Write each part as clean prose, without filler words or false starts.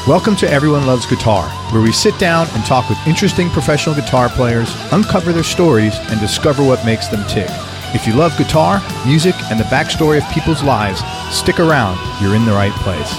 Welcome to Everyone Loves Guitar, where we sit down and talk with interesting professional guitar players, uncover their stories, and discover what makes them tick. If you love guitar, music, and the backstory of people's lives, stick around. You're in the right place.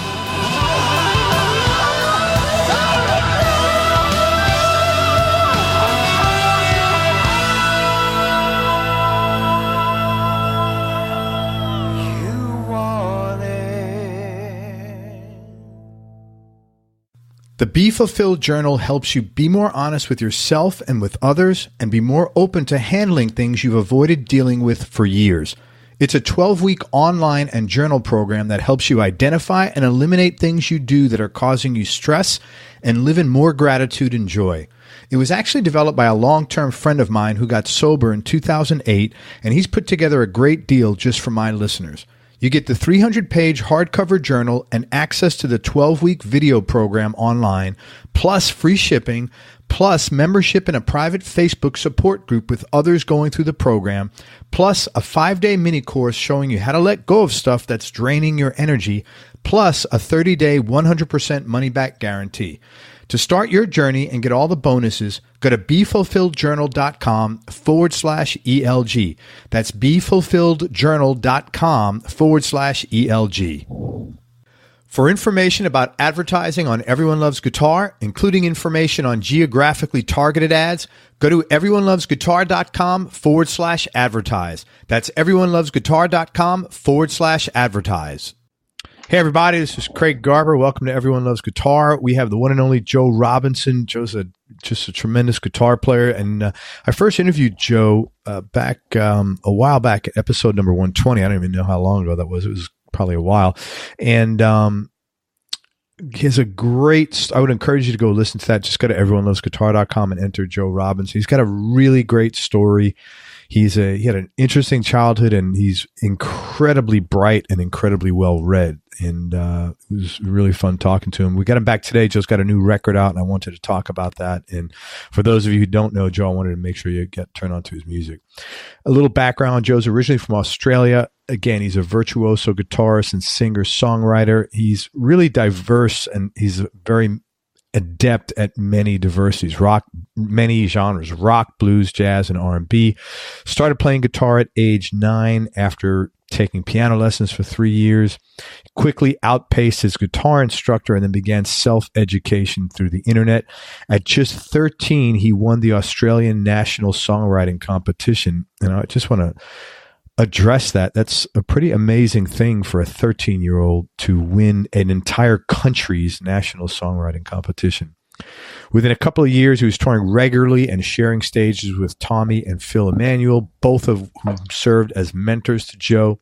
The Be Fulfilled Journal helps you be more honest with yourself and with others and be more open to handling things you've avoided dealing with for years. It's a 12-week online and journal program that helps you identify and eliminate things you do that are causing you stress and live in more gratitude and joy. It was actually developed by a long-term friend of mine who got sober in 2008, and he's put together a great deal just for my listeners. You get the 300-page hardcover journal and access to the 12-week video program online, plus free shipping, plus membership in a private Facebook support group with others going through the program, plus a 5-day mini course showing you how to let go of stuff that's draining your energy, plus a 30-day 100% money-back guarantee. To start your journey and get all the bonuses, go to BeFulfilledJournal.com/ELG. That's BeFulfilledJournal.com/ELG. For information about advertising on Everyone Loves Guitar, including information on geographically targeted ads, go to everyonelovesguitar.com/advertise. That's everyonelovesguitar.com/advertise. Hey everybody, this is Craig Garber. Welcome to Everyone Loves Guitar. We have the one and only Joe Robinson. Joe's just a tremendous guitar player, and I first interviewed Joe back a while back at episode number 120. I don't even know how long ago that was. It was probably a while, and he has a great. I would encourage you to go listen to that. Just go to everyonelovesguitar.com and enter Joe Robinson. He's got a really great story. He had an interesting childhood, and he's incredibly bright and incredibly well read. And it was really fun talking to him. We got him back today. Joe's got a new record out, and I wanted to talk about that. And for those of you who don't know Joe, I wanted to make sure you get turned on to his music. A little background: Joe's originally from Australia. Again, he's a virtuoso guitarist and singer-songwriter. He's really diverse, and he's very adept at many diversities, many genres, rock, blues, jazz, and R&B. Started playing guitar at age 9 after taking piano lessons for 3 years. Quickly outpaced his guitar instructor and then began self-education through the internet. At just 13, he won the Australian National Songwriting Competition. And I just want to address that. That's a pretty amazing thing for a 13-year-old to win an entire country's national songwriting competition. Within a couple of years, he was touring regularly and sharing stages with Tommy and Phil Emmanuel, both of whom served as mentors to Joe.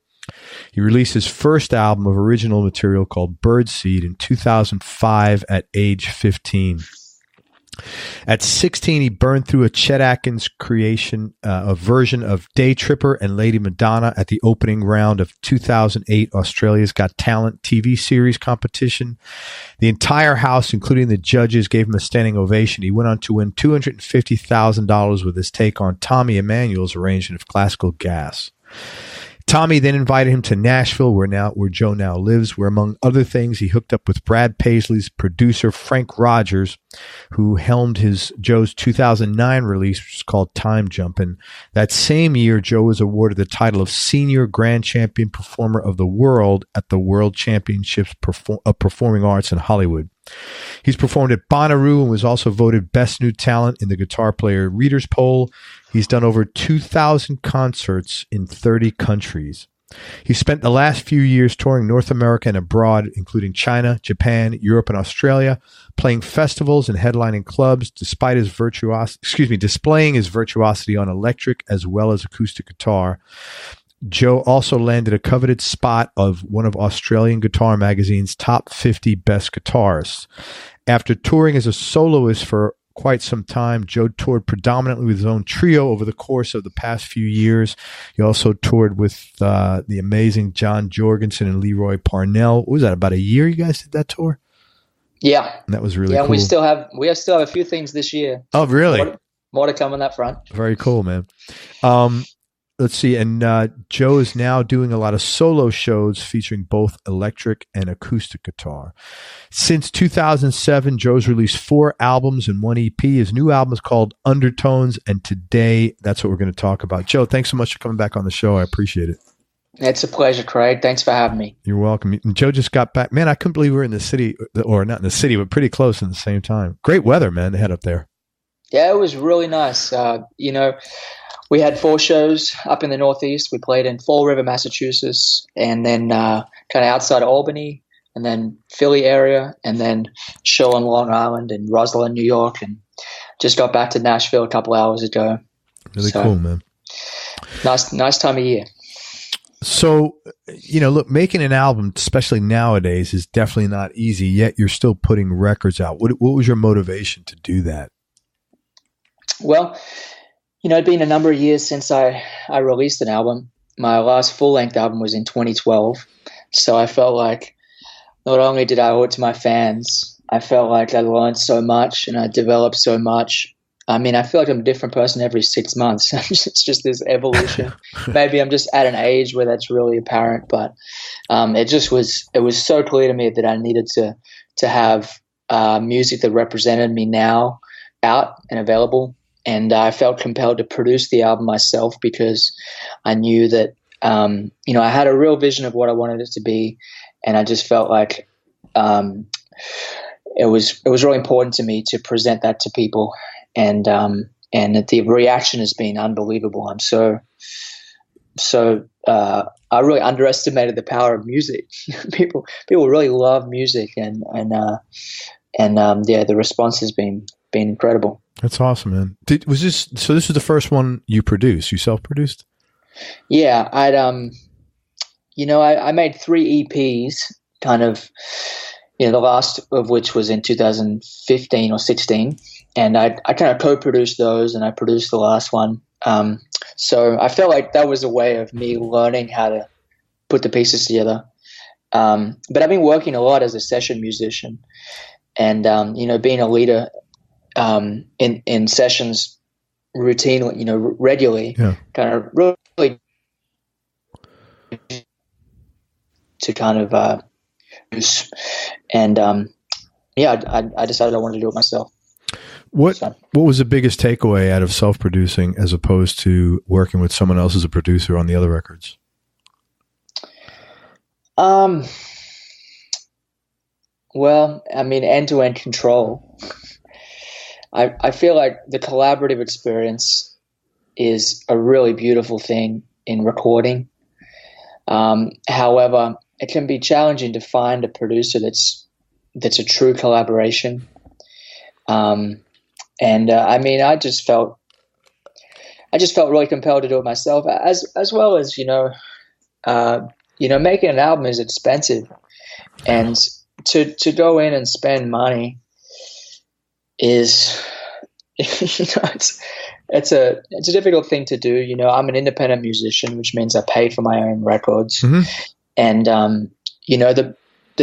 He released his first album of original material called Birdseed in 2005 at age 15. At 16, he burned through a Chet Atkins creation, a version of Day Tripper and Lady Madonna at the opening round of 2008 Australia's Got Talent TV series competition. The entire house, including the judges, gave him a standing ovation. He went on to win $250,000 with his take on Tommy Emmanuel's arrangement of Classical Gas. Tommy then invited him to Nashville, where Joe now lives, where, among other things, he hooked up with Brad Paisley's producer, Frank Rogers, who helmed Joe's 2009 release, which is called Time Jump. And that same year, Joe was awarded the title of Senior Grand Champion Performer of the World at the World Championships of Performing Arts in Hollywood. He's performed at Bonnaroo and was also voted Best New Talent in the Guitar Player Readers Poll. He's done over 2,000 concerts in 30 countries. He spent the last few years touring North America and abroad, including China, Japan, Europe, and Australia, playing festivals and headlining clubs, displaying his virtuosity on electric as well as acoustic guitar. Joe also landed a coveted spot of one of Australian Guitar Magazine's top 50 best guitarists. After touring as a soloist for quite some time, Joe toured predominantly with his own trio over the course of the past few years. He also toured with the amazing John Jorgensen and Leroy Parnell. What was that, about a year you guys did that tour? Yeah. And that was really cool. We still have a few things this year. Oh, really? More to come on that front. Very cool, man. let's see. And Joe is now doing a lot of solo shows featuring both electric and acoustic guitar. Since 2007, Joe's released 4 albums and 1 EP. His new album is called Undertones, and today that's what we're going to talk about. Joe, thanks so much for coming back on the show. I appreciate it. It's a pleasure, Craig. Thanks for having me. You're welcome. And Joe just got back. Man, I couldn't believe we were in the city, or not in the city, but pretty close at the same time. Great weather, man, they had up there. Yeah, it was really nice. We had 4 shows up in the Northeast. We played in Fall River, Massachusetts, and then kind of outside of Albany, and then Philly area, and then show on Long Island and Roslyn, New York, and just got back to Nashville a couple hours ago. Really cool, man. Nice time of year. So, look, making an album, especially nowadays, is definitely not easy, yet you're still putting records out. What was your motivation to do that? Well, it'd been a number of years since I released an album. My last full-length album was in 2012. So I felt like not only did I owe it to my fans, I felt like I learned so much and I developed so much. I mean, I feel like I'm a different person every 6 months. It's just this evolution. Maybe I'm just at an age where that's really apparent, but it was so clear to me that I needed to have music that represented me now out and available. And I felt compelled to produce the album myself because I knew that, I had a real vision of what I wanted it to be. And I just felt like it was really important to me to present that to people. And the reaction has been unbelievable. I'm I really underestimated the power of music. People really love music, and the response has been incredible. That's awesome, man. This was the first one you produced? You self-produced? Yeah, I made 3 EPs, kind of, the last of which was in 2015 or 16. And I kind of co-produced those, and I produced the last one. So I felt like that was a way of me learning how to put the pieces together. But I've been working a lot as a session musician, and being a leader in sessions routinely, regularly, kind of really to kind of use. And I decided I wanted to do it myself. What was the biggest takeaway out of self-producing as opposed to working with someone else as a producer on the other records? Well, I mean, end-to-end control. I feel like the collaborative experience is a really beautiful thing in recording. However, it can be challenging to find a producer that's a true collaboration. I mean, I just felt really compelled to do it myself, as well as making an album is expensive, and to go in and spend money is it's a difficult thing to do. I'm an independent musician, which means I pay for my own records, and the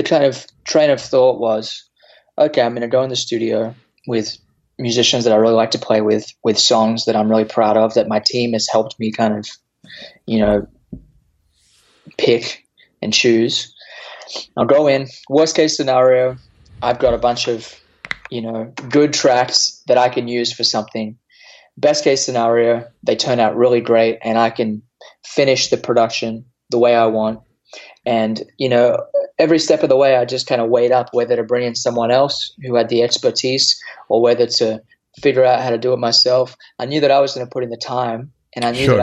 kind of train of thought was, okay, I'm going to go in the studio with musicians that I really like to play with songs that I'm really proud of, that my team has helped me kind of, pick and choose. I'll go in. Worst case scenario, I've got a bunch of, good tracks that I can use for something. Best case scenario, they turn out really great and I can finish the production the way I want. And, every step of the way, I just kind of weighed up whether to bring in someone else who had the expertise or whether to figure out how to do it myself. I knew that I was going to put in the time, and I knew that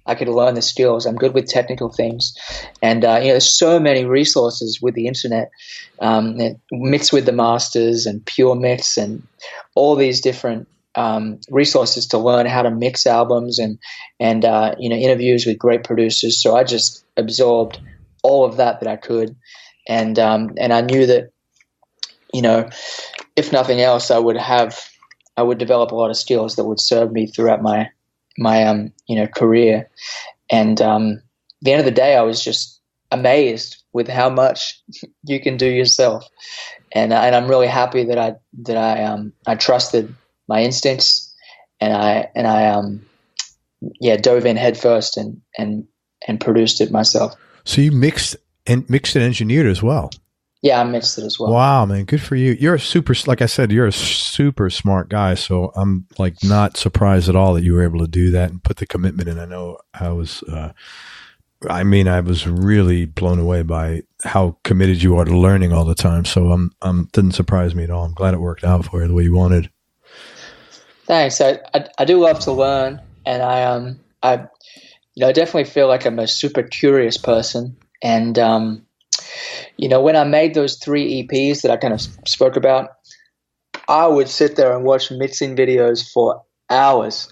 I could learn the skills. I'm good with technical things. And, there's so many resources with the internet, mixed with the masters and Pure Mix and all these different resources to learn how to mix albums and interviews with great producers. So I just absorbed all of that I could. And I knew that, if nothing else, I would develop a lot of skills that would serve me throughout my career. And at the end of the day, I was just amazed with how much you can do yourself. And I'm really happy that I trusted my instincts, and dove in headfirst and produced it myself. So you mixed and engineered as well. Yeah, I mixed it as well. Wow, man, good for you. You're like I said, you're a super smart guy. So I'm like not surprised at all that you were able to do that and put the commitment in. I know I was really blown away by how committed you are to learning all the time. So didn't surprise me at all. I'm glad it worked out for you the way you wanted. Thanks. I do love to learn, and I definitely feel like I'm a super curious person. And when I made those 3 EPs that I kind of spoke about, I would sit there and watch mixing videos for hours.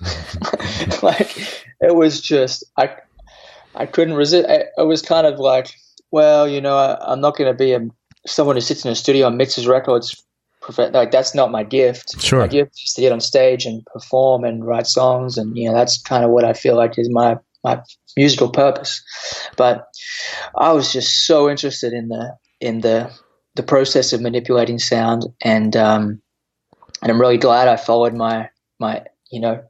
Like, it was just I couldn't resist. It was kind of like, well, I'm not going to be someone who sits in a studio and mixes records. Like, that's not my gift. Sure. My gift is to get on stage and perform and write songs, and that's kind of what I feel like is my musical purpose. But I was just so interested in the process of manipulating sound, and I'm really glad I followed my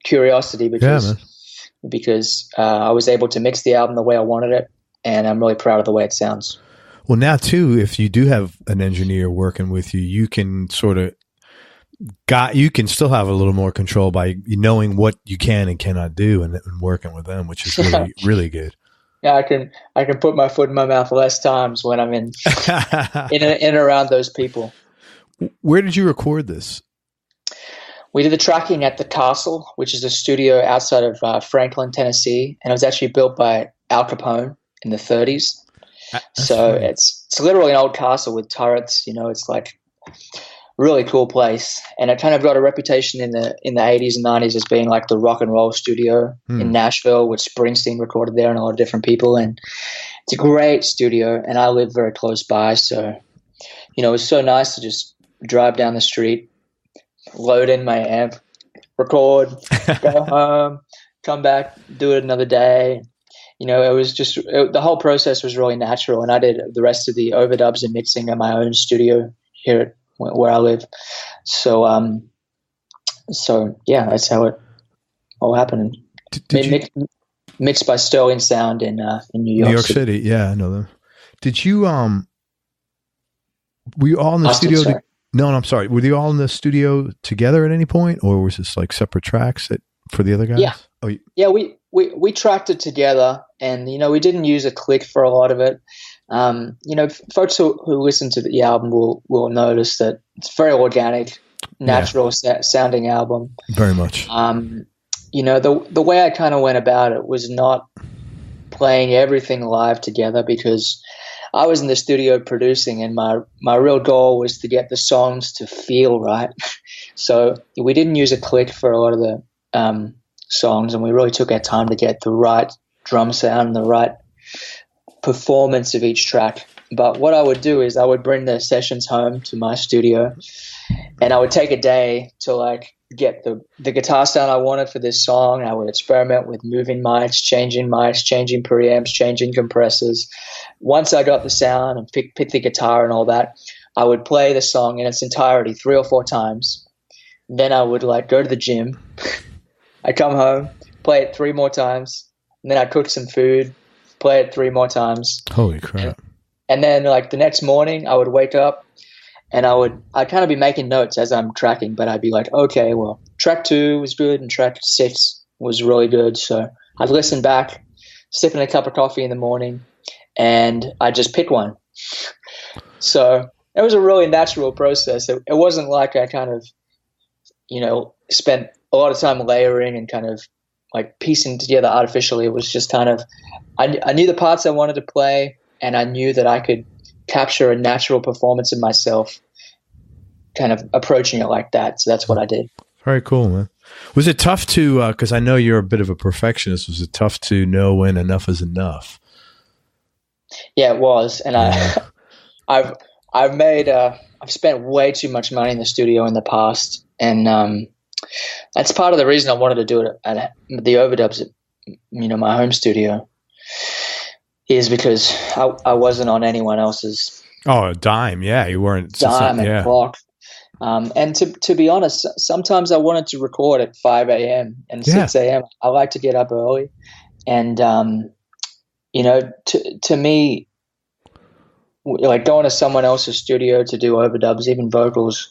curiosity because I was able to mix the album the way I wanted it, and I'm really proud of the way it sounds. Well, now too, if you do have an engineer working with you, you can you can still have a little more control by knowing what you can and cannot do, and working with them, which is really, really good. Yeah, I can put my foot in my mouth less times when I'm in and around those people. Where did you record this? We did the tracking at the Castle, which is a studio outside of Franklin, Tennessee, and it was actually built by Al Capone in the 30s. So funny. It's literally an old castle with turrets. It's like a really cool place, and it kind of got a reputation in the 80s and 90s as being like the rock and roll studio in Nashville, which Springsteen recorded there and a lot of different people. And it's a great studio, and I live very close by, so it was so nice to just drive down the street, load in my amp, record, go home, come back, do it another day. It was just the whole process was really natural, and I did the rest of the overdubs and mixing at my own studio here where I live. So yeah, that's how it all happened. Mixed by Sterling Sound in New York City. Yeah, I know them. Did you were you all in the studio? No, I'm sorry. Were you all in the studio together at any point, or was this like separate tracks for the other guys? Yeah. Oh, yeah. We tracked it together, and we didn't use a click for a lot of it. Folks who listen to the album will notice that it's very organic, natural sounding album. Very much. The way I kind of went about it was not playing everything live together, because I was in the studio producing, and my real goal was to get the songs to feel right. So we didn't use a click for a lot of the songs, and we really took our time to get the right drum sound and the right performance of each track. But what I would do is I would bring the sessions home to my studio, and I would take a day to get the guitar sound I wanted for this song. I would experiment with moving mics, changing preamps, changing compressors. Once I got the sound and pick the guitar and all that, I would play the song in its entirety 3 or 4 times. Then I would go to the gym. I'd come home, play it 3 more times, and then I'd cook some food, play it 3 more times. Holy crap. And then the next morning I would wake up, and I'd kind of be making notes as I'm tracking, but I'd be like, okay, well, track 2 was good and track 6 was really good. So I'd listen back, sipping a cup of coffee in the morning, and I'd just pick one. So it was a really natural process. It wasn't like I kind of, spent a lot of time layering and kind of piecing together artificially. It was just kind of, I knew the parts I wanted to play, and I knew that I could capture a natural performance of myself kind of approaching it like that. So that's what I did. Very cool, man. Was it tough to, because I know you're a bit of a perfectionist, was it tough to know when enough is enough? Yeah, it was. And I've spent way too much money in the studio in the past. And that's part of the reason I wanted to do it at the overdubs at, my home studio, is because I wasn't on anyone else's. Oh, a dime. Yeah. You weren't. Dime and clock. And to be honest, sometimes I wanted to record at 5 a.m. and 6 a.m. I like to get up early. And, to me, like going to someone else's studio to do overdubs, even vocals,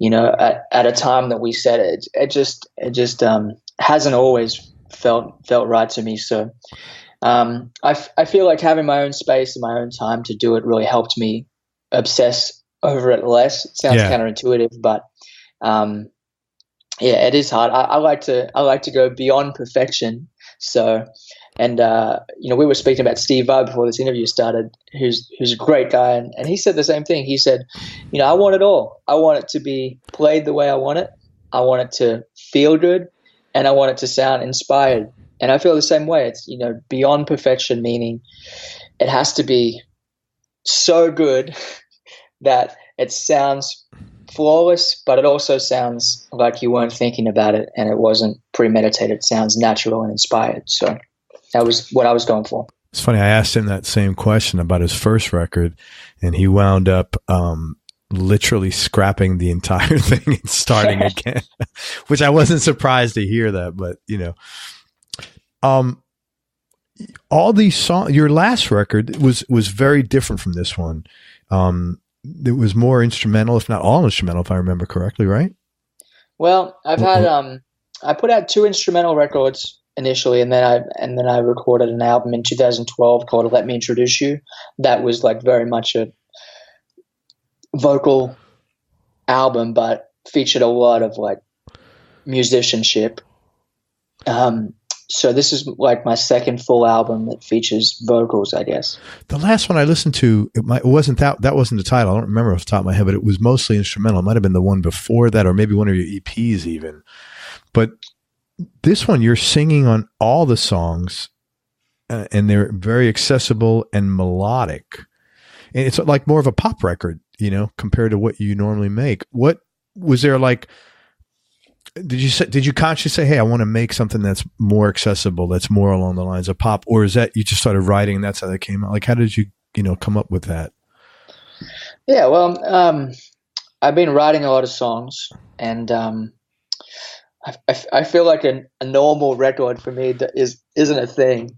at a time that we set it just hasn't always felt right to me. So I feel like having my own space and my own time to do it really helped me obsess over it less. It sounds counterintuitive, but it is hard. I like to go beyond perfection. So, and we were speaking about Steve Vai before this interview started, who's a great guy, and he said the same thing. He said, I want it all. I want it to be played the way I want it. I want it to feel good, and I want it to sound inspired. And I feel the same way. It's beyond perfection, meaning it has to be so good that it sounds flawless, but it also sounds like you weren't thinking about it and it wasn't premeditated. It sounds natural and inspired. So that was what I was going for. It's funny. I asked him that same question about his first record, and he wound up literally scrapping the entire thing and starting again, which I wasn't surprised to hear that. But all these songs. Your last record was very different from this one. It was more instrumental, if not all instrumental, if I remember correctly, right? Well, I've had I put out 2 instrumental records initially, and then I recorded an album in 2012 called "Let Me Introduce You." That was like very much a vocal album, but featured a lot of like musicianship. So this is like my second full album that features vocals, I guess. The last one I listened to, it wasn't that wasn't the title. I don't remember off the top of my head, but it was mostly instrumental. It might have been the one before that, or maybe one of your EPs even. But this one, you're singing on all the songs, and they're very accessible and melodic. And it's like more of a pop record, compared to what you normally make. What was there like? Did you consciously say, hey, I want to make something that's more accessible, that's more along the lines of pop? Or is that you just started writing and that's how that came out? Like, how did you, come up with that? Yeah, well, I've been writing a lot of songs, and I feel like a normal record for me isn't a thing,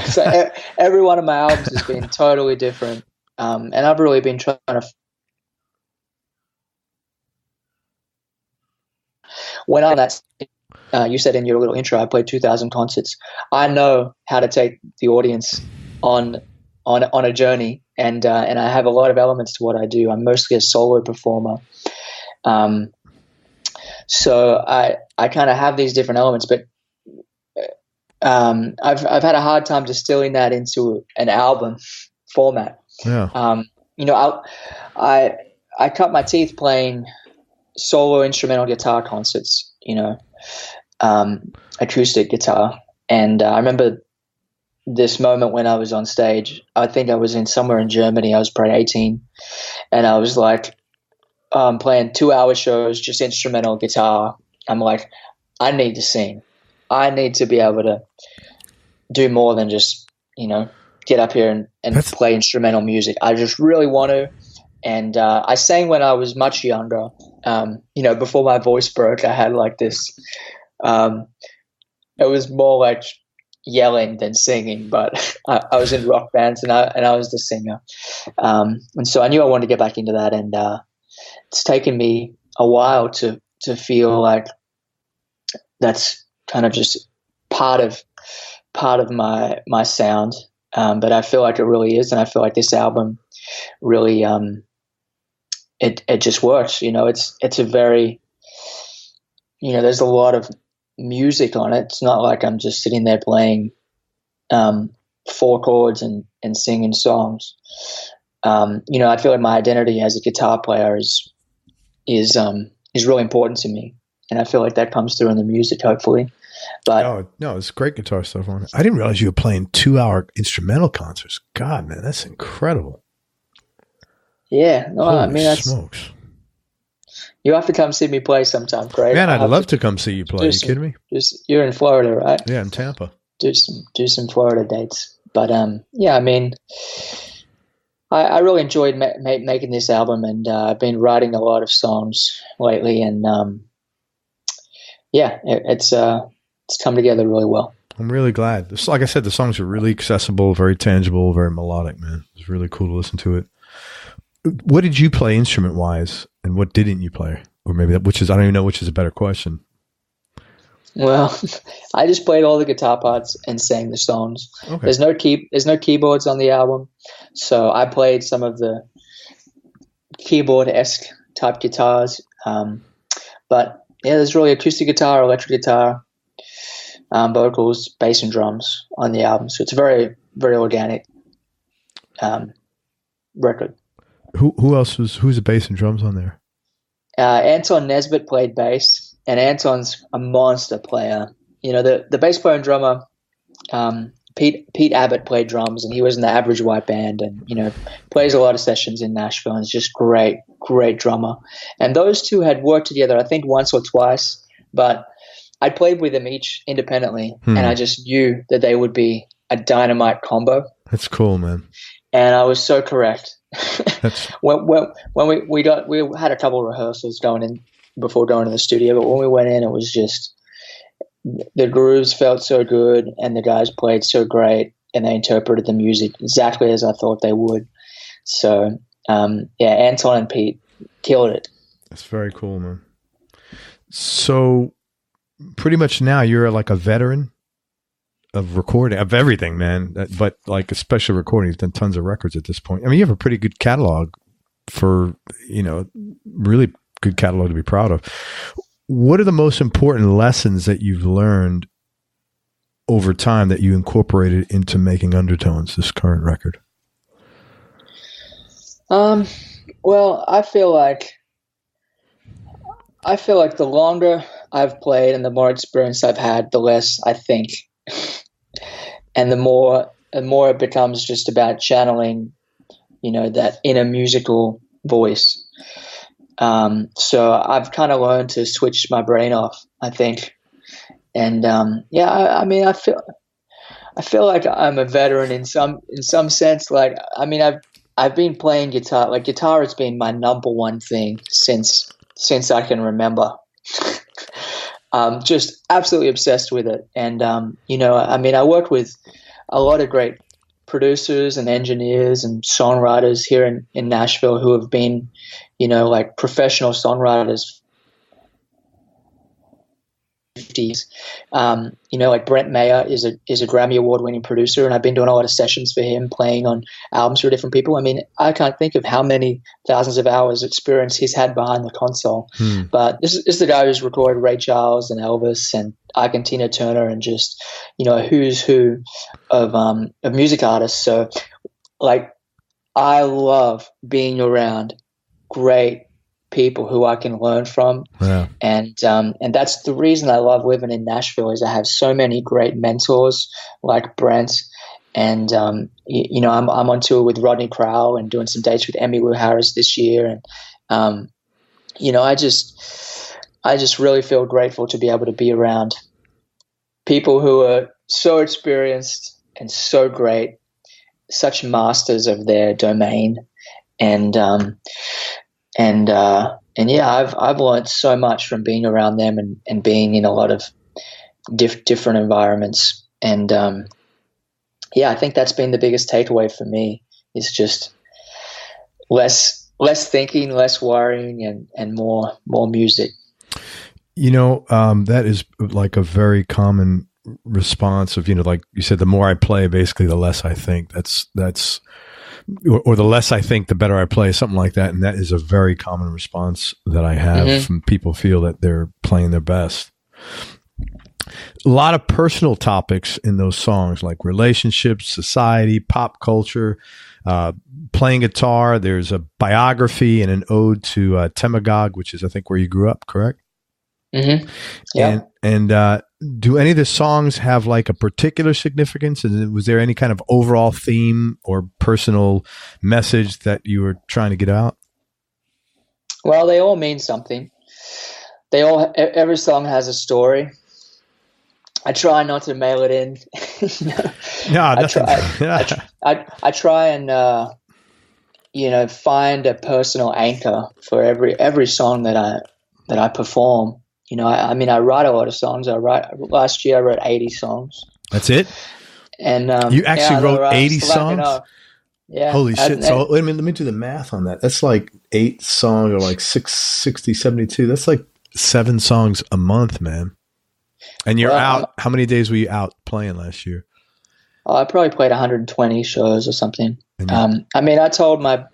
So every one of my albums has been totally different. And I've really been trying to when I'm that, you said in your little intro, I played 2,000 concerts. I know how to take the audience on a journey, and I have a lot of elements to what I do. I'm mostly a solo performer, so I kind of have these different elements. But I've had a hard time distilling that into an album format. Yeah. I cut my teeth playing solo instrumental guitar concerts, acoustic guitar. And I remember this moment when I was on stage. I think I was somewhere in Germany. I was probably 18, and I was like playing 2-hour shows, just instrumental guitar. I'm like, I need to sing. I need to be able to do more than just, get up here and play instrumental music. I just really want to. And I sang when I was much younger. Before my voice broke, I had like this. It was more like yelling than singing, but I was in rock bands and I was the singer. And so I knew I wanted to get back into that. And it's taken me a while to feel like that's kind of just part of my sound. But I feel like it really is, and I feel like this album really it just works. It's a very, there's a lot of music on it. It's not like I'm just sitting there playing 4 chords and singing songs. I feel like my identity as a guitar player is really important to me, and I feel like that comes through in the music, hopefully. But no, it's great guitar stuff on it. I didn't realize you were playing 2-hour instrumental concerts. God, man, that's incredible. Yeah, no, Holy I mean, that's smokes. You have to come see me play sometime, Craig. Man, I'd love to come see you play. Are you kidding me? You're in Florida, right? Yeah, in Tampa. Do some Florida dates. But yeah, I mean, I really enjoyed making this album, and I've been writing a lot of songs lately, and it's come together really well. I'm really glad. Like I said, the songs are really accessible, very tangible, very melodic, man. It's really cool to listen to it. What did you play instrument-wise, and what didn't you play? Or maybe I don't even know which is a better question. Well, I just played all the guitar parts and sang the songs. Okay. There's no keyboards on the album, so I played some of the keyboard-esque type guitars. But yeah, there's really acoustic guitar, electric guitar, vocals, bass, and drums on the album. So it's a very, very organic record. Who's the bass and drums on there? Anton Nesbitt played bass, and Anton's a monster player. You know, the bass player and drummer, Pete Abbott played drums, and he was in the Average White Band, and, you know, plays a lot of sessions in Nashville, and is just great drummer. And those two had worked together, I think, once or twice, but I played with them each independently, and I just knew that they would be a dynamite combo. That's cool, man. And I was so correct. when we had a couple of rehearsals before going to the studio, but when we went in, it was just the grooves felt so good, and the guys played so great, and they interpreted the music exactly as I thought they would. So Anton and Pete killed it. That's very cool, man. So pretty much now you're like a veteran of recording, of everything, man. But like especially recording, you've done tons of records at this point. I mean, you have a pretty good catalog for, you know, really good catalog to be proud of. What are the most important lessons that you've learned over time that you incorporated into making Undertones, this current record? Well, I feel like the longer I've played and the more experience I've had, the less I think. And the more it becomes just about channeling, you know, that inner musical voice. So I've kind of learned to switch my brain off, I think. And I mean, I feel like I'm a veteran in some sense. Like, I mean, I've been playing guitar. Like, guitar has been my number one thing since I can remember. Just absolutely obsessed with it. And, you know, I mean, I work with a lot of great producers and engineers and songwriters here in Nashville who have been, you know, like professional songwriters. 50s. You know, like Brent Mayer is a Grammy Award winning producer, and I've been doing a lot of sessions for him, playing on albums for different people. I mean, I can't think of how many thousands of hours experience he's had behind the console. But this is the guy who's recorded Ray Charles and Elvis and Ike and Tina Turner, and just, you know, who's who of music artists. So, like, I love being around great people who I can learn from. Yeah. And that's the reason I love living in Nashville, is I have so many great mentors like Brent, and you know, I'm on tour with Rodney Crowell and doing some dates with Emmylou Harris this year, and you know, I just really feel grateful to be able to be around people who are so experienced and so great, such masters of their domain. And yeah, I've learned so much from being around them and being in a lot of different environments. And yeah, I think that's been the biggest takeaway for me, is just less thinking, less worrying, and more music. You know, that is like a very common response of, you know, like you said, the more I play, basically the less I think. That's or the less I think, the better I play, something like that. And that is a very common response that I have from people feel that they're playing their best. A lot of personal topics in those songs, like relationships, society, pop culture, playing guitar. There's a biography and an ode to Temagog, which is, I think, where you grew up, correct? Mm-hmm. Yeah. And do any of the songs have like a particular significance? And was there any kind of overall theme or personal message that you were trying to get out? Well, they all mean something. Every song has a story. I try not to mail it in. No, I try and find a personal anchor for every song that I perform. I mean, I write a lot of songs. Last year I wrote 80 songs. That's it? And you actually wrote 80 songs? Yeah. Holy shit. So let me do the math on that. That's like 8 songs or like 660, 72. That's like 7 songs a month, man. And you're out. How many days were you out playing last year? I probably played 120 shows or something. I mean, I told my,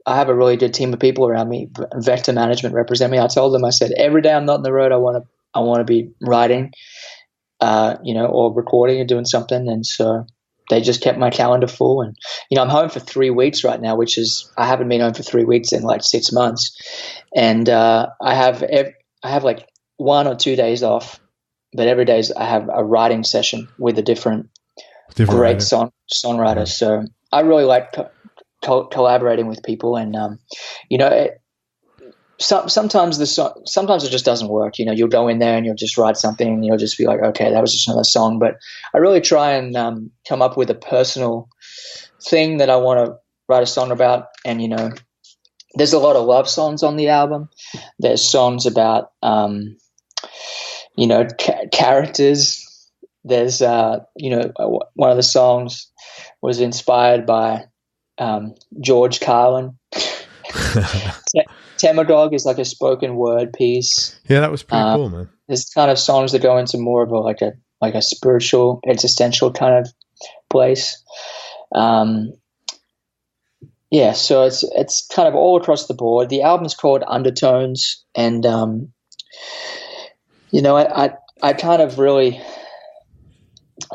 I have a really good team of people around me. Vector Management represent me. I told them, I said, every day I'm not on the road, I want to be writing, or recording or doing something. And so they just kept my calendar full. And, I'm home for 3 weeks right now, I haven't been home for 3 weeks in like 6 months. And I have like 1 or 2 days off, but every day I have a writing session with a different great songwriter. So I really like collaborating with people, and sometimes it just doesn't work. You'll go in there and you'll just write something and you'll just be like, okay, that was just another song. But I really try and come up with a personal thing that I want to write a song about. And there's a lot of love songs on the album. There's songs about characters. There's one of the songs was inspired by George Carlin. Temagog is like a spoken word piece. Yeah, that was pretty cool, man. There's kind of songs that go into more of a spiritual, existential kind of place. Yeah, so it's kind of all across the board. The album's called Undertones, and I kind of really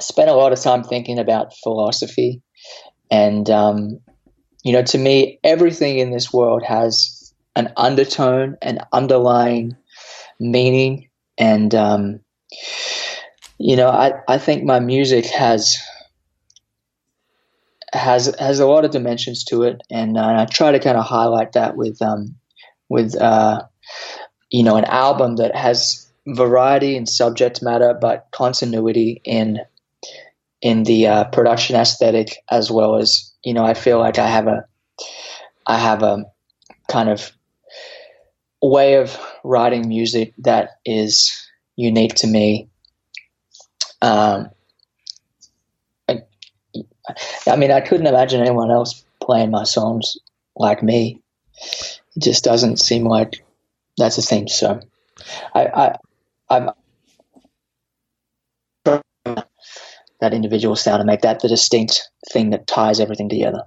spent a lot of time thinking about philosophy, and to me, everything in this world has an undertone, an underlying meaning, and I think my music has a lot of dimensions to it, and I try to kind of highlight that with an album that has variety in subject matter, but continuity in the production aesthetic, as well as I feel like I have a kind of way of writing music that is unique to me. I mean, I couldn't imagine anyone else playing my songs like me. It just doesn't seem like that's a thing. So I'm that individual sound and make that the distinct thing that ties everything together.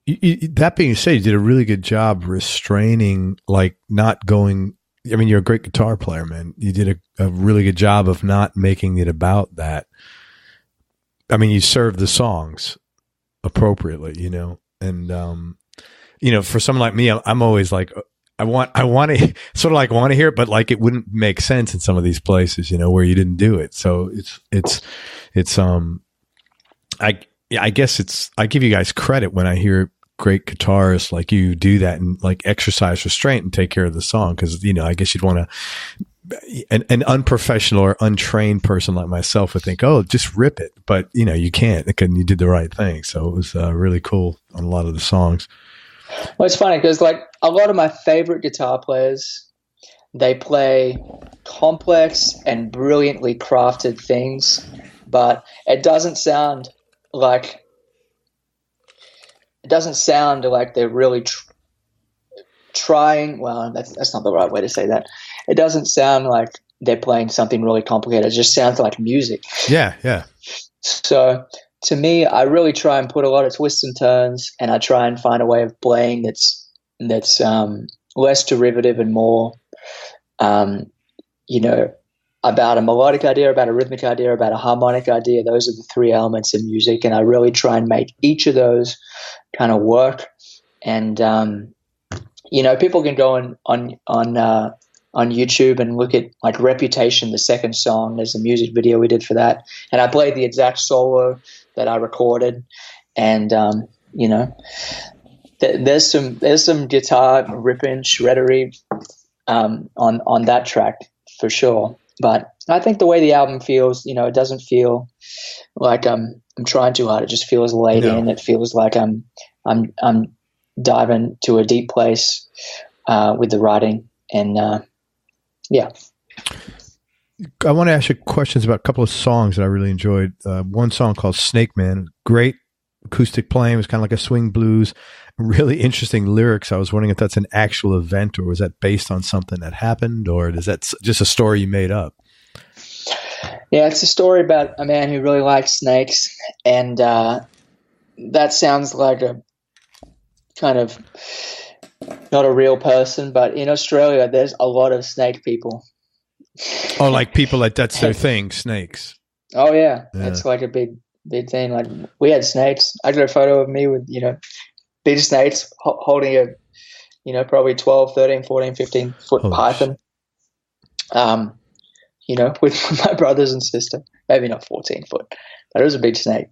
That being said, you did a really good job restraining, like not going. I mean, you're a great guitar player, man. You did a really good job of not making it about that. I mean, you served the songs appropriately, and for someone like me, I'm always like, I want to sort of like want to hear it, but like it wouldn't make sense in some of these places, where you didn't do it. So I guess I give you guys credit when I hear great guitarists like you do that and like exercise restraint and take care of the song. Cause I guess you'd want to, an unprofessional or untrained person like myself would think, oh, just rip it. But you can't, and you did the right thing. So it was really cool on a lot of the songs. Well, it's funny because like a lot of my favorite guitar players, they play complex and brilliantly crafted things, but it doesn't sound like they're really trying. Well, that's not the right way to say that. It doesn't sound like they're playing something really complicated. It just sounds like music. Yeah. So to me, I really try and put a lot of twists and turns, and I try and find a way of playing that's less derivative and more, about a melodic idea, about a rhythmic idea, about a harmonic idea. Those are the 3 elements in music, and I really try and make each of those kind of work. And people can go on YouTube and look at like Reputation, the second song. There's a music video we did for that, and I played the exact solo that I recorded. And there's some guitar ripping, shreddery on that track for sure. But I think the way the album feels, it doesn't feel like I'm trying too hard. It just feels laid in. It feels like I'm dive into a deep place with the writing. And yeah. I want to ask you questions about a couple of songs that I really enjoyed. One song called Snake Man, great acoustic playing. It was kind of like a swing blues, really interesting lyrics. I was wondering if that's an actual event, or was that based on something that happened, or is that just a story you made up? Yeah, it's a story about a man who really likes snakes, and that sounds like a kind of not a real person, but in Australia, there's a lot of snake people. Oh, like people that's their thing, snakes. Oh yeah, it's like a big thing. Like we had snakes. I got a photo of me with big snakes holding a probably 12, 13, 14, 15 foot python. With my brothers and sister. Maybe not 14 foot, but it was a big snake.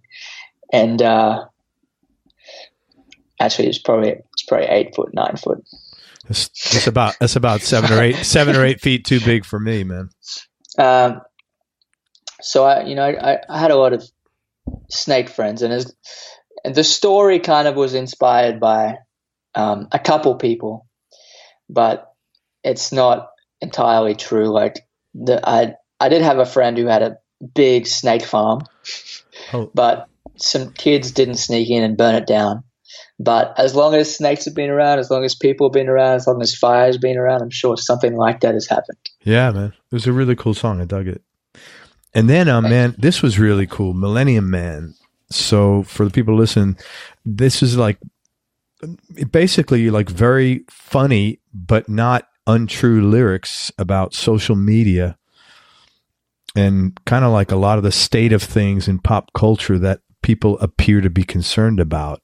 And actually, it's probably 8 foot, 9 foot. That's about 7 or 8 feet too big for me, man. So I had a lot of snake friends, and the story kind of was inspired by a couple people, but it's not entirely true. Like I did have a friend who had a big snake farm, but some kids didn't sneak in and burn it down. But as long as snakes have been around, as long as people have been around, as long as fire's been around, I'm sure something like that has happened. Yeah, man. It was a really cool song. I dug it. And then, man, this was really cool. Millennium Man. So for the people listening, this is like basically like very funny, but not untrue lyrics about social media and kind of like a lot of the state of things in pop culture that people appear to be concerned about.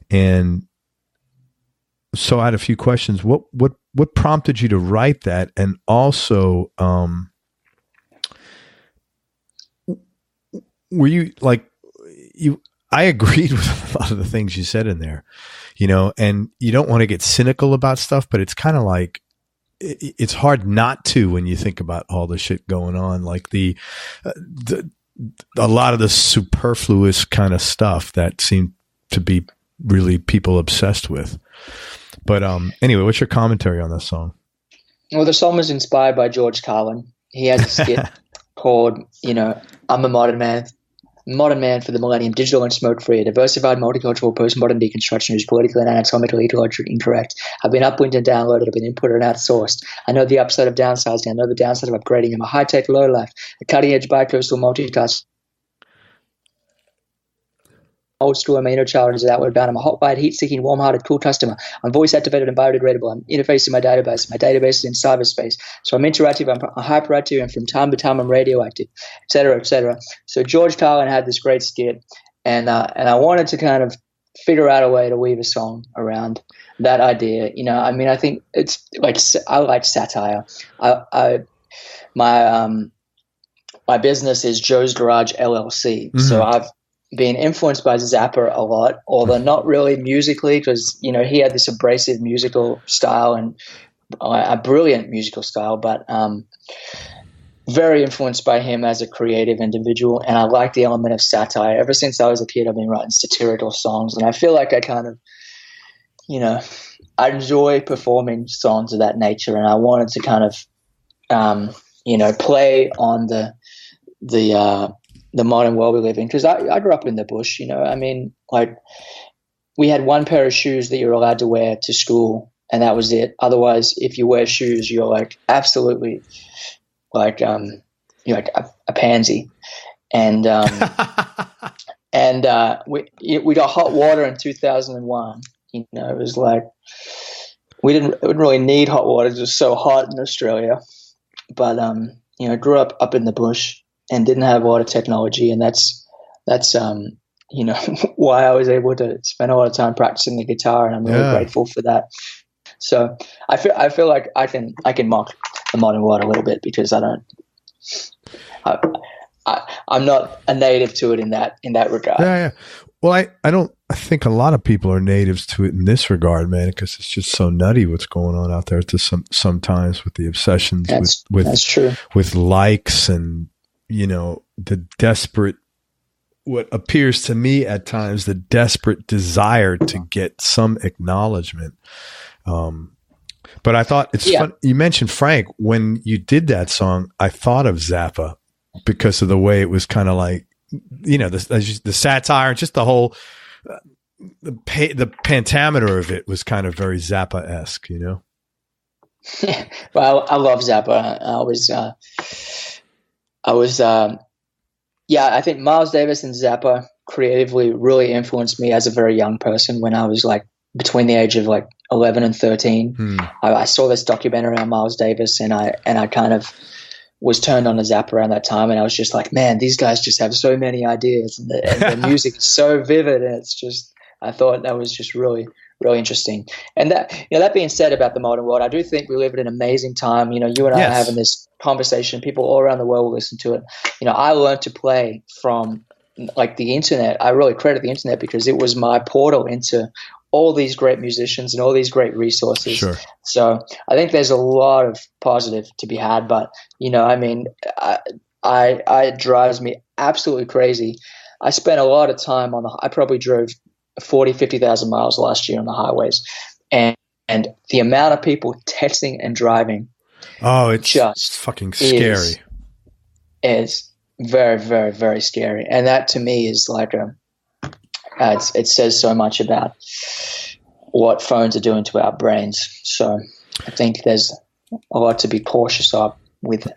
And so I had a few questions. What prompted you to write that? And also, were you like, I agreed with a lot of the things you said in there, and you don't want to get cynical about stuff, but it's kind of like, it's hard not to when you think about all the shit going on, like a lot of the superfluous kind of stuff that seemed to be really people obsessed with. But anyway, what's your commentary on this song? Well, the song was inspired by George Carlin. He has a skit called, I'm a modern man for the millennium, digital and smoke-free, a diversified multicultural postmodern deconstruction who's politically and anatomically incorrect. I've been upwind and downloaded. I've been inputted and outsourced. I know the upside of downsizing. I know the downside of upgrading. I'm a high-tech low-life, a cutting-edge bi-coastal multitask. Old school amino challenges outward bound. I'm a hot-wired, heat-seeking, warm-hearted, cool customer. I'm voice-activated and biodegradable. I'm interfacing my database. My database is in cyberspace. So I'm interactive, I'm hyperactive, and from time to time I'm radioactive, et cetera, et cetera. So George Carlin had this great skit, and I wanted to kind of figure out a way to weave a song around that idea. I think it's like, I like satire. My business is Joe's Garage LLC. Mm-hmm. So I've been influenced by Zappa a lot, although not really musically, because he had this abrasive musical style and a brilliant musical style, but very influenced by him as a creative individual. And I like the element of satire. Ever since I was a kid, I've been writing satirical songs, and I feel like I kind of, I enjoy performing songs of that nature, and I wanted to kind of, play on the modern world we live in, because I grew up in the bush. Like we had one pair of shoes that you're allowed to wear to school, and that was it. Otherwise, if you wear shoes, you're like absolutely like you're like a pansy. And we got hot water in 2001. It was like we didn't really need hot water; it was so hot in Australia. But grew up in the bush and didn't have a lot of technology, and that's why I was able to spend a lot of time practicing the guitar, and I'm really grateful for that. So I feel like I can mock the modern world a little bit, because I'm not a native to it in that regard. Yeah. Well, I think a lot of people are natives to it in this regard, man, because it's just so nutty what's going on out there sometimes with the obsessions that's true. With likes and the desperate what appears to me at times the desperate desire to get some acknowledgement. But I thought it's fun. You mentioned Frank. When you did that song, I thought of Zappa because of the way it was kind of like, the satire, just the whole, the pentameter of it was kind of very Zappa-esque, Well, I love Zappa. I think Miles Davis and Zappa creatively really influenced me as a very young person when I was like between the age of like 11 and 13. I saw this documentary on Miles Davis and I kind of was turned on to Zappa around that time, and I was just like, man, these guys just have so many ideas, and the music is so vivid, and it's just, I thought that was just really, really interesting. And that being said about the modern world, I do think we live in an amazing time. You and I are having this conversation. People all around the world will listen to it. I learned to play from like the internet. I really credit the internet because it was my portal into all these great musicians and all these great resources. Sure. So I think there's a lot of positive to be had, but it drives me absolutely crazy. I spent a lot of time I probably drove 50,000 miles last year on the highways, and the amount of people texting and driving. Oh, it's just fucking scary. Is very, very, very scary. And that to me is like it says so much about what phones are doing to our brains. So I think there's a lot to be cautious of with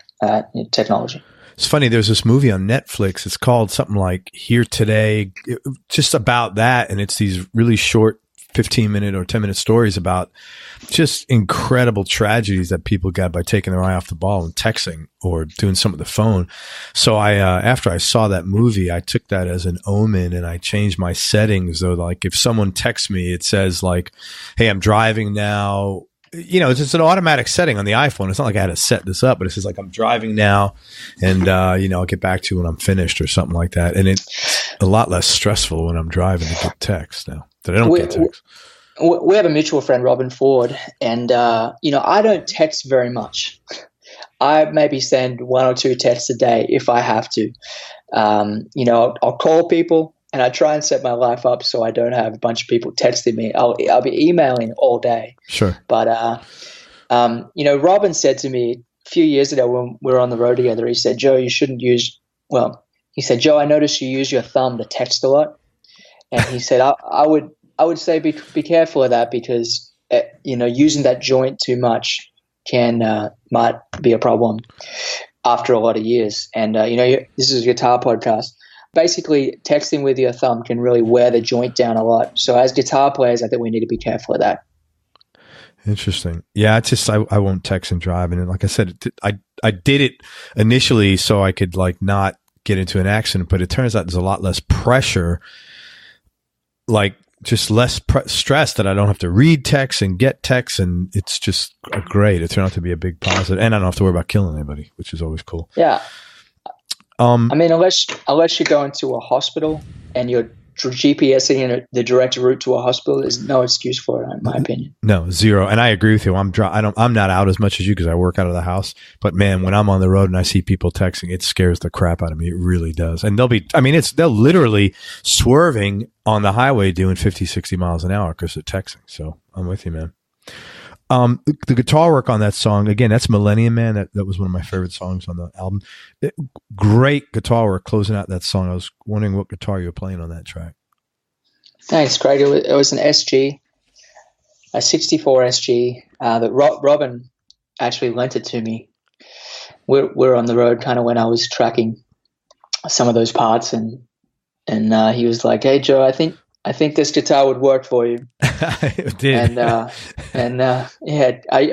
technology. It's funny. There's this movie on Netflix. It's called something like Here Today, just about that. And it's these really short 15-minute or 10-minute stories about just incredible tragedies that people got by taking their eye off the ball and texting or doing something with the phone. So after I saw that movie, I took that as an omen and I changed my settings. So like if someone texts me, it says like, hey, I'm driving now. It's just an automatic setting on the iPhone. It's not like I had to set this up, but it says like, I'm driving now and, I'll get back to you when I'm finished or something like that. And it's a lot less stressful when I'm driving to get text now that I don't get text. We have a mutual friend, Robin Ford, and, I don't text very much. I maybe send 1 or 2 texts a day if I have to. I'll call people. And I try and set my life up so I don't have a bunch of people texting me. I'll be emailing all day. Sure. But, Robin said to me a few years ago when we were on the road together, he said, Joe, Joe, I noticed you use your thumb to text a lot. And he said, I would say be careful of that because, using that joint too much might be a problem after a lot of years. And, this is a guitar podcast. Basically, texting with your thumb can really wear the joint down a lot. So as guitar players, I think we need to be careful of that. Interesting. Yeah, it's just I won't text and drive. And like I said, I did it initially so I could like not get into an accident, but it turns out there's a lot less pressure, like just less stress that I don't have to read text and get text. And it's just great. It turned out to be a big positive. And I don't have to worry about killing anybody, which is always cool. Yeah. Unless you go into a hospital and you're GPSing in the direct route to a hospital, there's no excuse for it, in my opinion. No, zero. And I agree with you. I'm not out as much as you because I work out of the house. But man, when I'm on the road and I see people texting, it scares the crap out of me. It really does. And they'll literally swerving on the highway doing 50, 60 miles an hour because they're texting. So I'm with you, man. The guitar work on that song, again, that's Millennium Man. That was one of my favorite songs on the album. Great guitar work closing out that song. I was wondering what guitar you were playing on that track. Thanks, Craig. It was an SG, a 64 SG that Robin actually lent it to me. We're on the road kind of when I was tracking some of those parts, and he was like, "Hey, Joe, I think this guitar would work for you." It did. I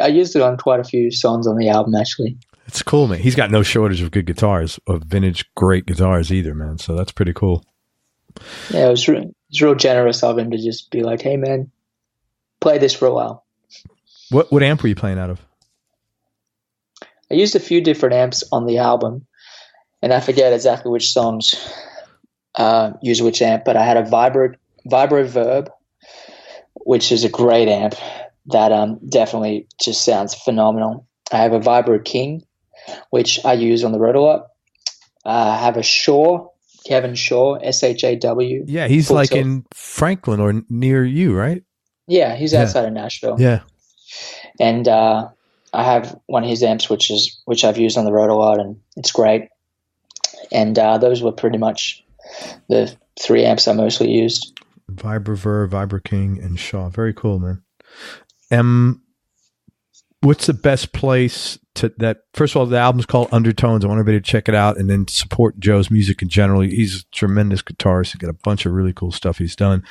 used it on quite a few songs on the album, actually. It's cool, man. He's got no shortage of good guitars, of vintage great guitars either, man. So that's pretty cool. Yeah, it was real generous of him to just be like, "Hey, man, play this for a while." What amp were you playing out of? I used a few different amps on the album, and I forget exactly which songs use which amp, but I had a Vibro Verb, which is a great amp that definitely just sounds phenomenal. I have a Vibro King, which I use on the road a lot. I have a Shure Kevin Shaw, SHAW. Yeah, he's Full like Tilt. in Franklin or near you, right? Yeah, he's outside of Nashville. Yeah. And I have one of his amps, which I've used on the road a lot, and it's great. And those were pretty much the 3 amps I mostly used. Vibraver, Vibra King, and Shaw. Very cool, man. What's the best place to that? First of all, the album's called Undertones. I want everybody to check it out and then support Joe's music in general. He's a tremendous guitarist. He's got a bunch of really cool stuff he's done.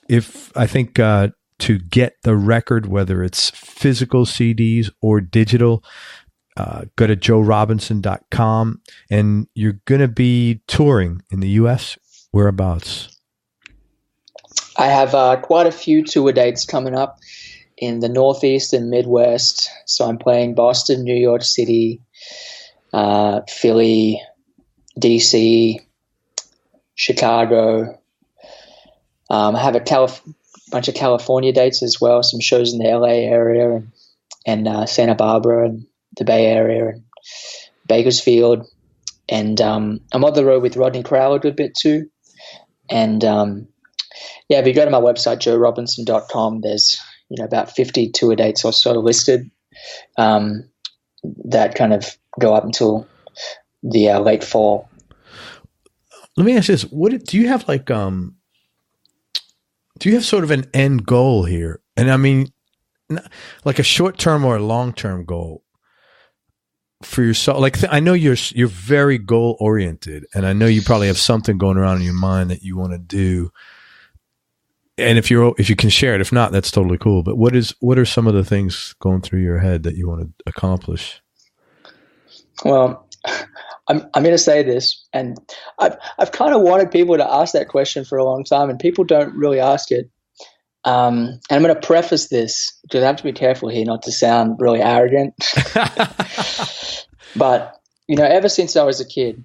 If I think to get the record, whether it's physical CDs or digital, go to joerobinson.com, and you're going to be touring in the U.S. Whereabouts? I have quite a few tour dates coming up in the Northeast and Midwest. So I'm playing Boston, New York City, Philly, DC, Chicago. I have a bunch of California dates as well, some shows in the LA area and Santa Barbara and the Bay Area and Bakersfield. And I'm on the road with Rodney Crowell a good bit too. And if you go to my website, joerobinson.com, there's about 50 tour dates or so listed that kind of go up until the late fall. Let me ask you this: do you have like do you have sort of an end goal here? And I mean, like a short-term or a long-term goal for yourself? Like, I know you're very goal-oriented, and I know you probably have something going around in your mind that you want to do. And if you can share it, if not, that's totally cool. But what are some of the things going through your head that you want to accomplish? Well, I'm going to say this, and I've kind of wanted people to ask that question for a long time, and people don't really ask it. And I'm going to preface this because I have to be careful here not to sound really arrogant. But ever since I was a kid,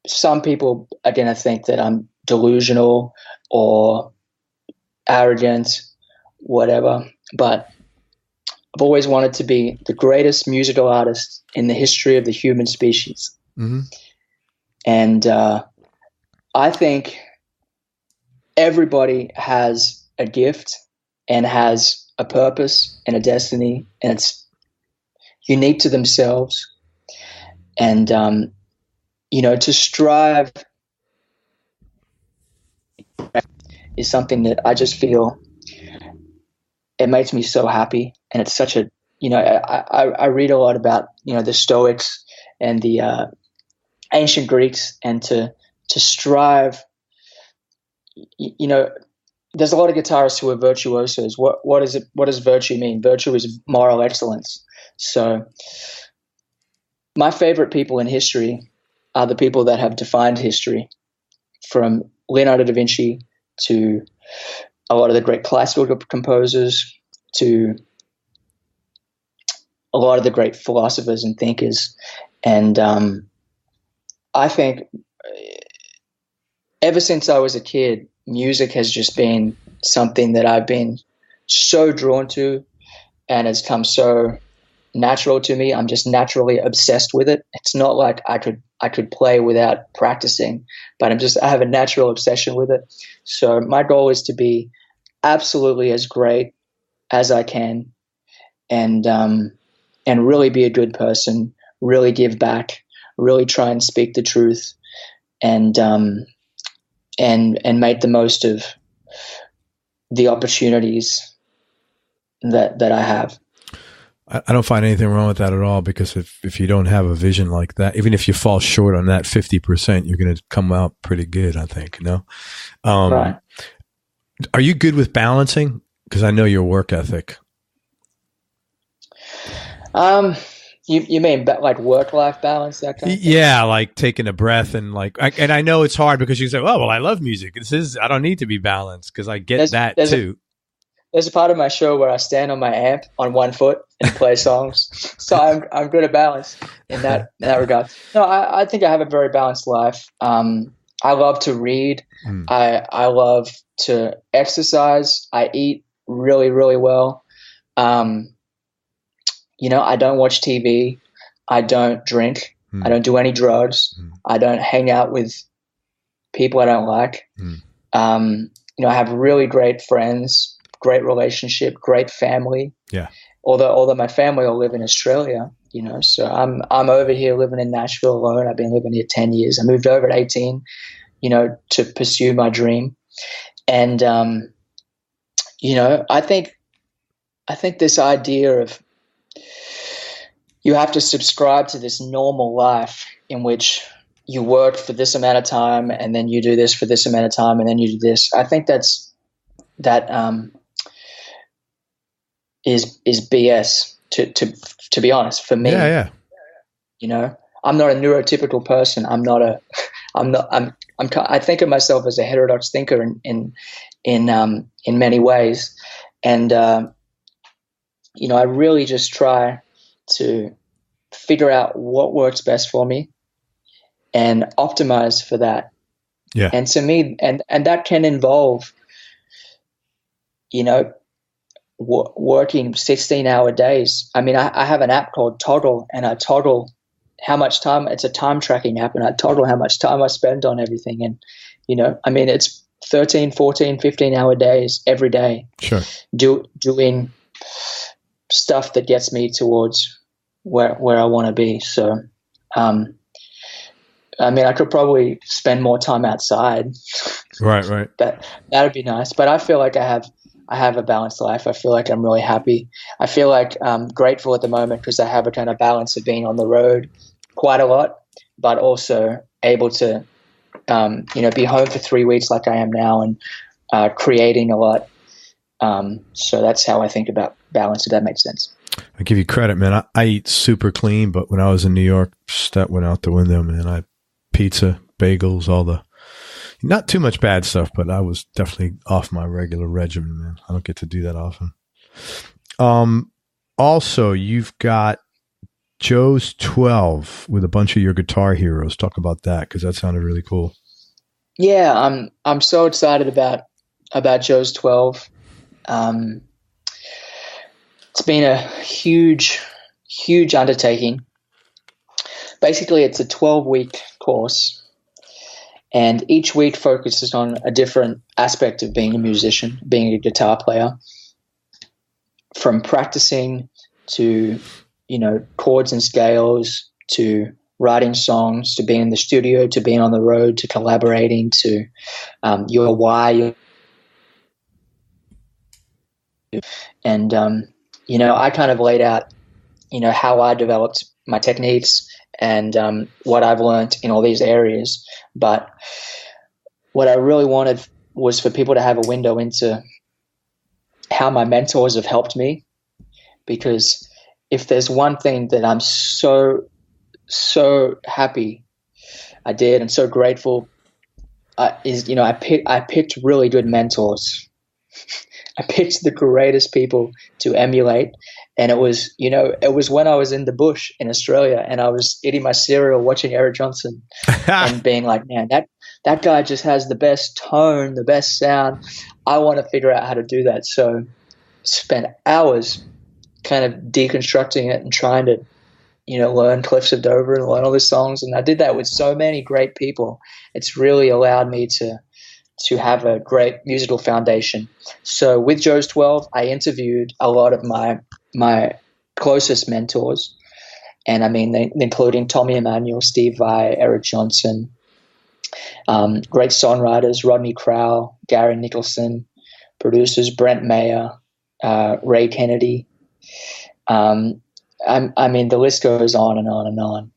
some people are going to think that I'm delusional or arrogant, whatever. But I've always wanted to be the greatest musical artist in the history of the human species. Mm-hmm. And I think everybody has a gift and has a purpose and a destiny, and it's unique to themselves. And, to strive is something that I just feel it makes me so happy. And it's such a, I read a lot about, the Stoics and the ancient Greeks, and to strive, there's a lot of guitarists who are virtuosos. What is it? What does virtue mean? Virtue is moral excellence. So my favorite people in history are the people that have defined history, from Leonardo da Vinci to a lot of the great classical composers to a lot of the great philosophers and thinkers. And I think ever since I was a kid, music has just been something that I've been so drawn to, and has come so natural to me. I'm just naturally obsessed with it. It's not like I could play without practicing, but I have a natural obsession with it. So my goal is to be absolutely as great as I can, and really be a good person, really give back, really try and speak the truth, and make the most of the opportunities that I have. I don't find anything wrong with that at all, because if you don't have a vision like that, even if you fall short on that 50%, you're going to come out pretty good, I think, Right. Are you good with balancing? Because I know your work ethic. You mean like work-life balance, that kind of thing? Yeah, like taking a breath and and I know it's hard because you say, "Oh, well, I love music. I don't need to be balanced," because I get that too. There's a part of my show where I stand on my amp on one foot and play songs, so I'm good at balance in that regard. No, I think I have a very balanced life. I love to read. I love to exercise. I eat really, really well. I don't watch TV. I don't drink. I don't do any drugs. I don't hang out with people I don't like. I have really great friends, great relationship, great family. Yeah. Although my family all live in Australia, so I'm over here living in Nashville alone. I've been living here 10 years. I moved over at 18, to pursue my dream. And, I think this idea of you have to subscribe to this normal life in which you work for this amount of time and then you do this for this amount of time and then you do this. I think that is BS to be honest for me. Yeah. I'm not a neurotypical person. I think of myself as a heterodox thinker in many ways. And, I really just try to figure out what works best for me and optimize for that. Yeah. And to me, and that can involve, working 16-hour days. I mean, I have an app called Toggle, and I toggle how much time. It's a time tracking app, and I toggle how much time I spend on everything. And, it's 13, 14, 15-hour days every day. Sure. Doing stuff that gets me towards where I want to be. So, I could probably spend more time outside. Right. That would be nice. But I feel like I have a balanced life. I feel like I'm really happy. I feel like I'm grateful at the moment because I have a kind of balance of being on the road quite a lot, but also able to, be home for 3 weeks like I am now and creating a lot. So that's how I think about balance, if that makes sense. I give you credit, man. I eat super clean, but when I was in New York, that went out the window, man. Pizza, bagels, not too much bad stuff, but I was definitely off my regular regimen, man. I don't get to do that often. Also, you've got Joe's 12 with a bunch of your guitar heroes. Talk about that, because that sounded really cool. Yeah, I'm so excited about Joe's 12. It's been a huge undertaking. Basically, it's a 12-week course, and each week focuses on a different aspect of being a musician, being a guitar player, from practicing to, chords and scales, to writing songs, to being in the studio, to being on the road, to collaborating, to your why. And, I kind of laid out, how I developed my techniques and what I've learned in all these areas. But what I really wanted was for people to have a window into how my mentors have helped me. Because if there's one thing that I'm so happy I did and so grateful is, I picked really good mentors. I picked the greatest people to emulate. And it was when I was in the bush in Australia and I was eating my cereal, watching Eric Johnson and being like, man, that guy just has the best tone, the best sound. I want to figure out how to do that. So spent hours kind of deconstructing it and trying to, learn Cliffs of Dover and learn all these songs. And I did that with so many great people. It's really allowed me to have a great musical foundation. So with Joe's 12, I interviewed a lot of my closest mentors, and including Tommy Emmanuel, Steve Vai, Eric Johnson, great songwriters, Rodney Crowell, Gary Nicholson, producers, Brent Mayer, Ray Kennedy. The list goes on and on and on.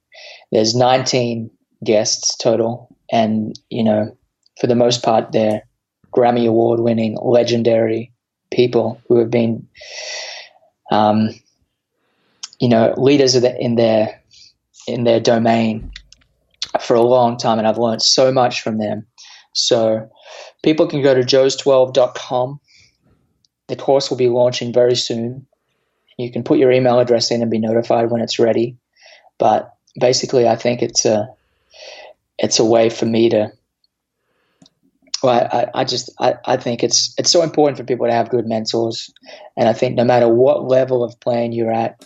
There's 19 guests total, and, for the most part, they're Grammy Award-winning, legendary people who have been, leaders in their domain for a long time, and I've learned so much from them. So people can go to joes12.com. The course will be launching very soon. You can put your email address in and be notified when it's ready. But basically, I think it's a way for me to. Well, I think it's so important for people to have good mentors, and I think no matter what level of playing you're at,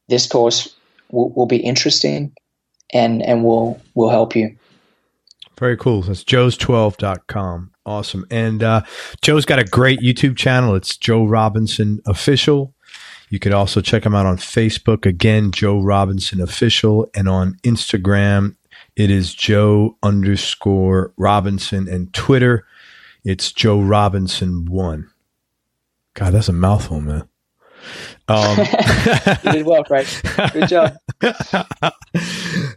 this course will be interesting and will help you. Very cool. That's joes12.com. Awesome. And Joe's got a great YouTube channel. It's Joe Robinson Official. You could also check him out on Facebook. Again, Joe Robinson Official. And on Instagram, it is Joe_Robinson. And Twitter, it's Joe Robinson1. God, that's a mouthful, man. You did well, Craig. Good job.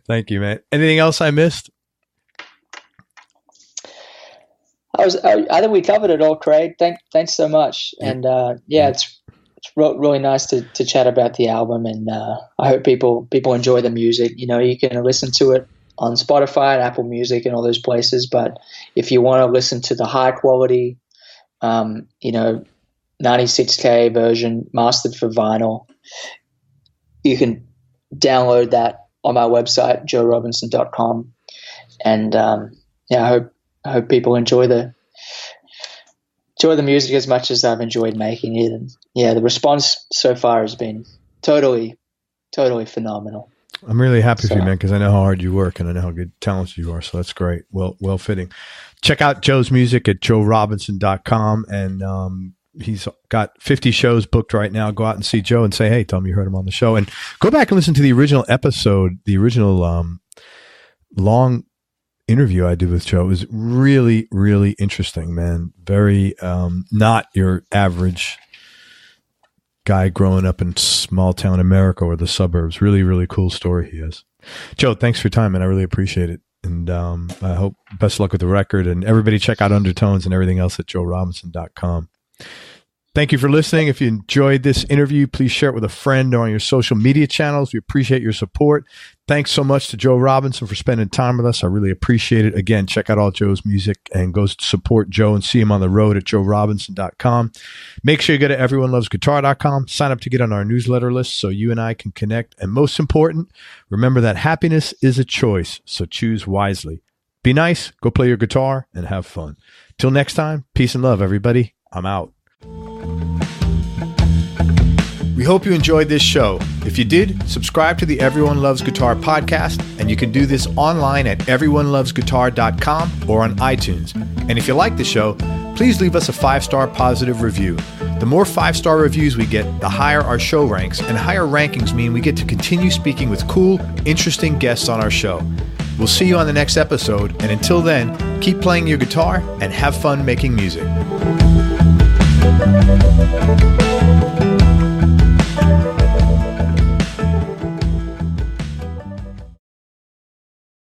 Thank you, man. Anything else I missed? I think we covered it all, Craig. Thanks so much. And it's really nice to chat about the album, and I hope people enjoy the music. You know, you can listen to it on Spotify and Apple Music and all those places, but if you want to listen to the high quality, 96K version mastered for vinyl, you can download that on my website, joerobinson.com. And I hope people enjoy the music as much as I've enjoyed making it. And the response so far has been totally phenomenal. I'm really happy for you, man, because I know how hard you work and I know how good talented you are. So that's great. Well fitting. Check out Joe's music at joerobinson.com. And he's got 50 shows booked right now. Go out and see Joe and say, hey, tell him you heard him on the show. And go back and listen to the original episode, the original long interview I did with Joe. It was really, really interesting, man. Very not your average guy growing up in small town America or the suburbs. Really, really cool story he has. Joe, thanks for your time, man. I really appreciate it. And I hope best of luck with the record. And everybody check out Undertones and everything else at joerobinson.com. Thank you for listening. If you enjoyed this interview, please share it with a friend or on your social media channels. We appreciate your support. Thanks so much to Joe Robinson for spending time with us. I really appreciate it. Again, check out all Joe's music and go support Joe and see him on the road at joerobinson.com. Make sure you go to everyonelovesguitar.com. Sign up to get on our newsletter list so you and I can connect. And most important, remember that happiness is a choice, so choose wisely. Be nice, go play your guitar, and have fun. Till next time, peace and love, everybody. I'm out. We hope you enjoyed this show. If you did, subscribe to the Everyone Loves Guitar podcast, and you can do this online at everyonelovesguitar.com or on iTunes. And if you like the show, please leave us a 5-star positive review. The more 5-star reviews we get, the higher our show ranks, and higher rankings mean we get to continue speaking with cool, interesting guests on our show. We'll see you on the next episode, and until then, keep playing your guitar and have fun making music.